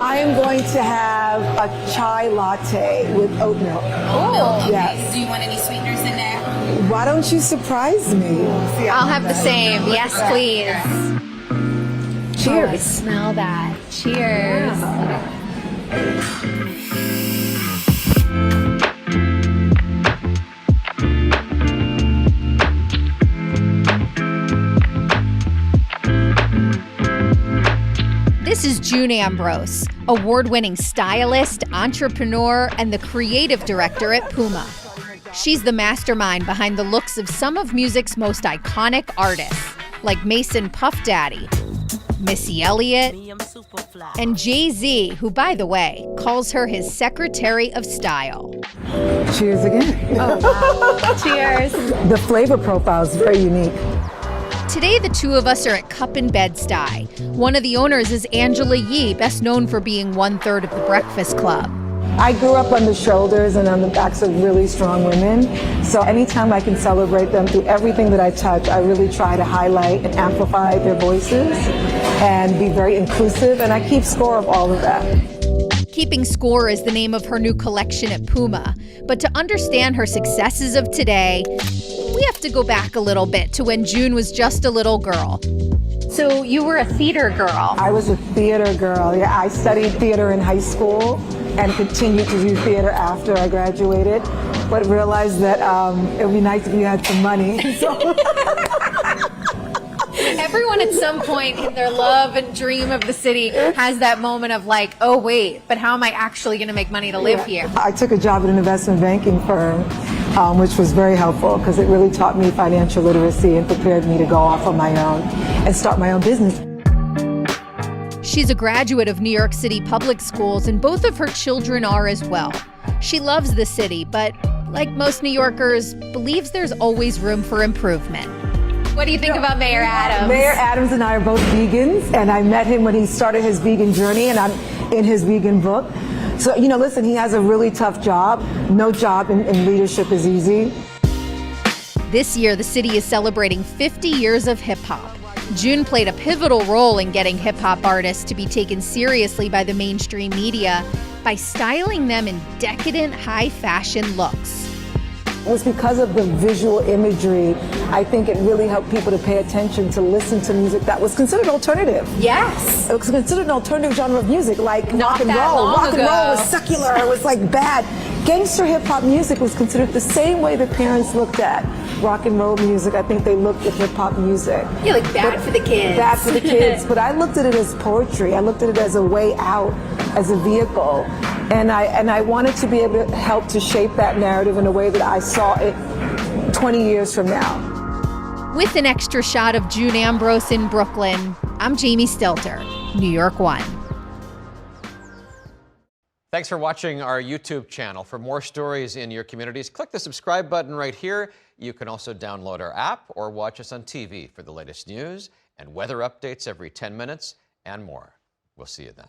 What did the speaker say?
I am going to have a chai latte with oat milk. Oh, okay. Yes. Do you want any sweeteners in there? Why don't you surprise me? I'll have the same. Yes, please. Cheers. Oh, I smell that. Cheers. This is June Ambrose, award-winning stylist, entrepreneur, and the creative director at Puma. She's the mastermind behind the looks of some of music's most iconic artists, like Mase and Puff Daddy, Missy Elliott, and Jay-Z, who, by the way, calls her his Secretary of Style. Cheers again. Oh, wow. Cheers. The flavor profile is very unique. Today, the two of us are at Cup in Bed-Stuy. One of the owners is Angela Yee, best known for being 1/3 of the Breakfast Club. I grew up on the shoulders and on the backs of really strong women. So anytime I can celebrate them through everything that I touch, I really try to highlight and amplify their voices and be very inclusive. And I keep score of all of that. Keeping Score is the name of her new collection at Puma. But to understand her successes of today, we have to go back a little bit to when June was just a little girl. So you were a theater girl. I was a theater girl. Yeah, I studied theater in high school and continued to do theater after I graduated, but realized that it would be nice if you had some money. So Everyone at some point in their love and dream of the city has that moment of like, oh wait, but how am I actually going to make money to live here? I took a job at an investment banking firm, which was very helpful because it really taught me financial literacy and prepared me to go off on my own and start my own business. She's a graduate of New York City public schools, and both of her children are as well. She loves the city, but like most New Yorkers, believes there's always room for improvement. What do you think about Mayor Adams? Mayor Adams and I are both vegans, and I met him when he started his vegan journey, and I'm in his vegan book. So, you know, listen, he has a really tough job. No job in leadership is easy. This year, the city is celebrating 50 years of hip-hop. June played a pivotal role in getting hip-hop artists to be taken seriously by the mainstream media by styling them in decadent, high-fashion looks. It was because of the visual imagery. I think it really helped people to pay attention, to listen to music that was considered alternative. Yes. It was considered an alternative genre of music, like Not rock and that roll. long Rock and ago. roll was secular. It was like bad. Gangster hip hop music was considered the same way that parents looked at rock and roll music. I think they looked at hip hop music. Yeah, like bad for the kids. Bad for the kids. But I looked at it as poetry. I looked at it as a way out, as a vehicle. And I wanted to be able to help to shape that narrative in a way that I saw it 20 years from now. With an extra shot of June Ambrose in Brooklyn, I'm Jamie Stelter, New York One. Thanks for watching our YouTube channel. For more stories in your communities, click the subscribe button right here. You can also download our app or watch us on TV for the latest news and weather updates every 10 minutes and more. We'll see you then.